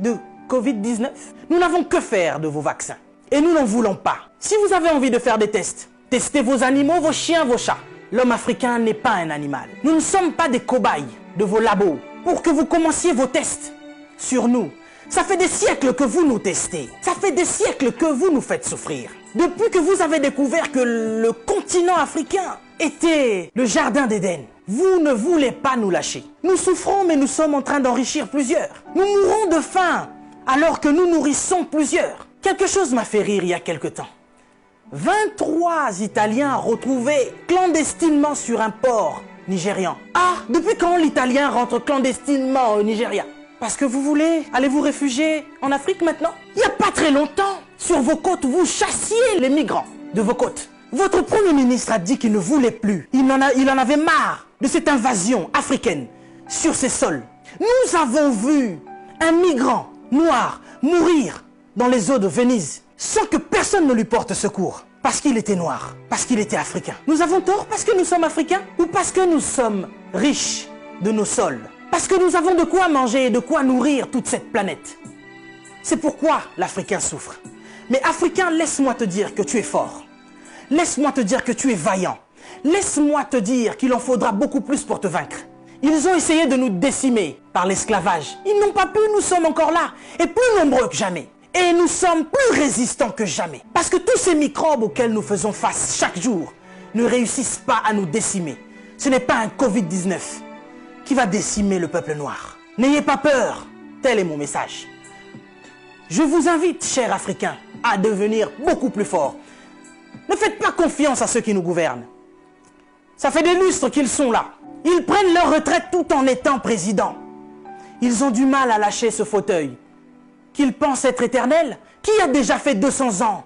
de Covid-19? Nous n'avons que faire de vos vaccins. Et nous n'en voulons pas. Si vous avez envie de faire des tests, testez vos animaux, vos chiens, vos chats. L'homme africain n'est pas un animal. Nous ne sommes pas des cobayes de vos labos pour que vous commenciez vos tests sur nous. Ça fait des siècles que vous nous testez. Ça fait des siècles que vous nous faites souffrir. Depuis que vous avez découvert que le continent africain était le jardin d'Éden, vous ne voulez pas nous lâcher. Nous souffrons, mais nous sommes en train d'enrichir plusieurs. Nous mourrons de faim alors que nous nourrissons plusieurs. Quelque chose m'a fait rire il y a quelque temps. 23 Italiens retrouvés clandestinement sur un port nigérian. Ah, depuis quand l'Italien rentre clandestinement au Nigeria? Parce que vous voulez aller vous réfugier en Afrique maintenant? Il n'y a pas très longtemps, sur vos côtes, vous chassiez les migrants de vos côtes. Votre Premier ministre a dit qu'il ne voulait plus. Il en avait marre de cette invasion africaine sur ses sols. Nous avons vu un migrant noir mourir dans les eaux de Venise sans que personne ne lui porte secours. Parce qu'il était noir, parce qu'il était africain. Nous avons tort parce que nous sommes africains ou parce que nous sommes riches de nos sols? Parce que nous avons de quoi manger et de quoi nourrir toute cette planète. C'est pourquoi l'Africain souffre. Mais Africain, laisse-moi te dire que tu es fort. Laisse-moi te dire que tu es vaillant. Laisse-moi te dire qu'il en faudra beaucoup plus pour te vaincre. Ils ont essayé de nous décimer par l'esclavage. Ils n'ont pas pu, nous sommes encore là, et plus nombreux que jamais. Et nous sommes plus résistants que jamais. Parce que tous ces microbes auxquels nous faisons face chaque jour ne réussissent pas à nous décimer. Ce n'est pas un Covid-19 qui va décimer le peuple noir. N'ayez pas peur, tel est mon message. Je vous invite, chers Africains, à devenir beaucoup plus forts. Ne faites pas confiance à ceux qui nous gouvernent. Ça fait des lustres qu'ils sont là. Ils prennent leur retraite tout en étant présidents. Ils ont du mal à lâcher ce fauteuil qu'ils pensent être éternel. Qui a déjà fait 200 ans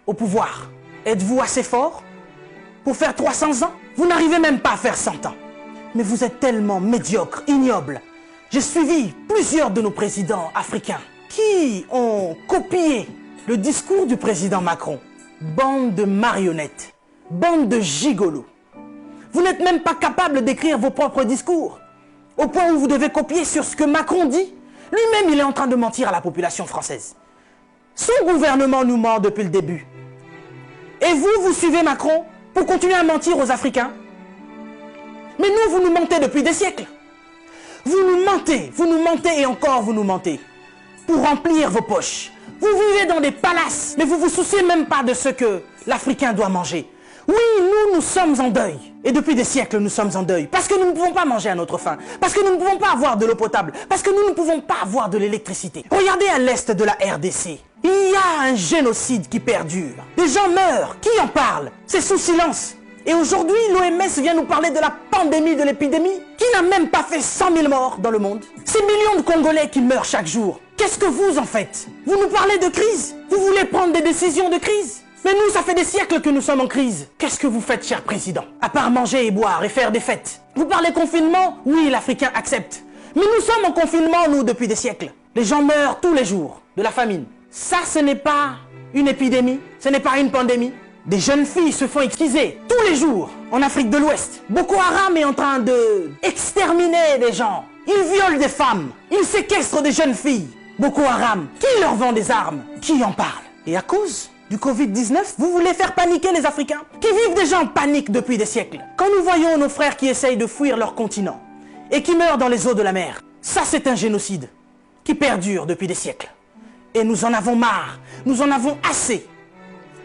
au pouvoir? Êtes-vous assez fort pour faire 300 ans? Vous n'arrivez même pas à faire 100 ans. Mais vous êtes tellement médiocre, ignoble. J'ai suivi plusieurs de nos présidents africains qui ont copié le discours du président Macron. Bande de marionnettes, bande de gigolos. Vous n'êtes même pas capable d'écrire vos propres discours, au point où vous devez copier sur ce que Macron dit. Lui-même, il est en train de mentir à la population française. Son gouvernement nous ment depuis le début. Et vous, vous suivez Macron pour continuer à mentir aux Africains? Mais nous, vous nous mentez depuis des siècles. Vous nous mentez et encore vous nous mentez. Pour remplir vos poches. Vous vivez dans des palaces, mais vous ne vous souciez même pas de ce que l'Africain doit manger. Oui, nous sommes en deuil. Et depuis des siècles, nous sommes en deuil. Parce que nous ne pouvons pas manger à notre faim. Parce que nous ne pouvons pas avoir de l'eau potable. Parce que nous ne pouvons pas avoir de l'électricité. Regardez à l'est de la RDC. Il y a un génocide qui perdure. Des gens meurent. Qui en parle? C'est sous silence. Et aujourd'hui, l'OMS vient nous parler de la pandémie, de l'épidémie, qui n'a même pas fait 100 000 morts dans le monde. Ces millions de Congolais qui meurent chaque jour. Qu'est-ce que vous en faites? Vous nous parlez de crise? Vous voulez prendre des décisions de crise? Mais nous, ça fait des siècles que nous sommes en crise. Qu'est-ce que vous faites, cher président? À part manger et boire et faire des fêtes. Vous parlez confinement? Oui, l'Africain accepte. Mais nous sommes en confinement, nous, depuis des siècles. Les gens meurent tous les jours de la famine. Ça, ce n'est pas une épidémie, ce n'est pas une pandémie. Des jeunes filles se font exquiser tous les jours en Afrique de l'Ouest. Boko Haram est en train de exterminer des gens. Ils violent des femmes. Ils séquestrent des jeunes filles. Boko Haram, qui leur vend des armes? Qui en parle? Et à cause du Covid-19, vous voulez faire paniquer les Africains qui vivent déjà en panique depuis des siècles. Quand nous voyons nos frères qui essayent de fuir leur continent et qui meurent dans les eaux de la mer, ça c'est un génocide qui perdure depuis des siècles. Et nous en avons marre, nous en avons assez.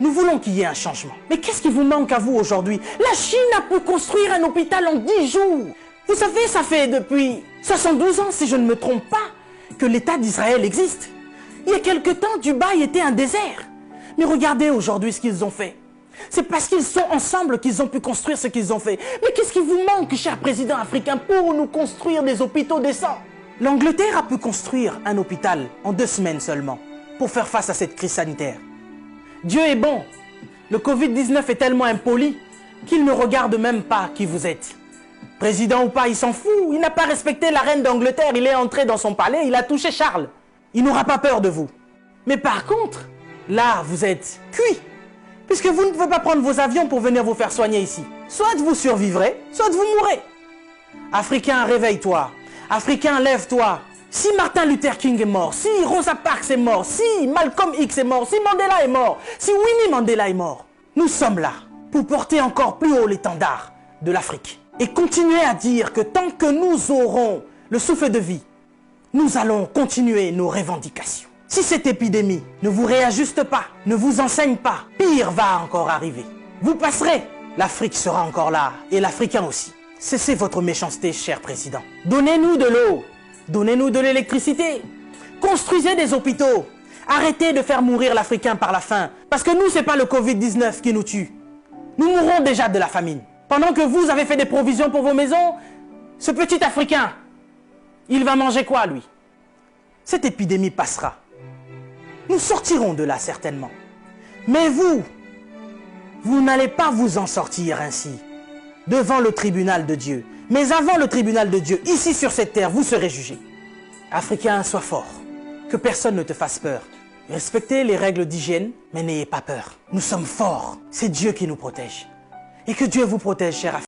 Nous voulons qu'il y ait un changement. Mais qu'est-ce qui vous manque à vous aujourd'hui? La Chine a pu construire un hôpital en 10 jours. Vous savez, ça fait depuis 72 ans, si je ne me trompe pas, que l'État d'Israël existe. Il y a quelque temps, Dubaï était un désert. Mais regardez aujourd'hui ce qu'ils ont fait. C'est parce qu'ils sont ensemble qu'ils ont pu construire ce qu'ils ont fait. Mais qu'est-ce qui vous manque, cher président africain, pour nous construire des hôpitaux décents? L'Angleterre a pu construire un hôpital en 2 semaines seulement pour faire face à cette crise sanitaire. Dieu est bon. Le Covid-19 est tellement impoli qu'il ne regarde même pas qui vous êtes. Président ou pas, il s'en fout. Il n'a pas respecté la reine d'Angleterre. Il est entré dans son palais, il a touché Charles. Il n'aura pas peur de vous. Mais par contre, là, vous êtes cuit. Puisque vous ne pouvez pas prendre vos avions pour venir vous faire soigner ici. Soit vous survivrez, soit vous mourrez. Africain, réveille-toi. Africain, lève-toi. Si Martin Luther King est mort, si Rosa Parks est mort, si Malcolm X est mort, si Mandela est mort, si Winnie Mandela est mort, nous sommes là pour porter encore plus haut l'étendard de l'Afrique et continuer à dire que tant que nous aurons le souffle de vie, nous allons continuer nos revendications. Si cette épidémie ne vous réajuste pas, ne vous enseigne pas, pire va encore arriver. Vous passerez, l'Afrique sera encore là et l'Africain aussi. Cessez votre méchanceté, cher président. Donnez-nous de l'eau, donnez-nous de l'électricité, construisez des hôpitaux, arrêtez de faire mourir l'Africain par la faim, parce que nous, ce n'est pas le Covid-19 qui nous tue. Nous mourrons déjà de la famine. Pendant que vous avez fait des provisions pour vos maisons, ce petit Africain, il va manger quoi, lui? Cette épidémie passera. Nous sortirons de là, certainement. Mais vous n'allez pas vous en sortir ainsi, devant le tribunal de Dieu. Mais avant le tribunal de Dieu, ici sur cette terre, vous serez jugés. Africain, sois fort. Que personne ne te fasse peur. Respectez les règles d'hygiène, mais n'ayez pas peur. Nous sommes forts. C'est Dieu qui nous protège. Et que Dieu vous protège, cher Africain.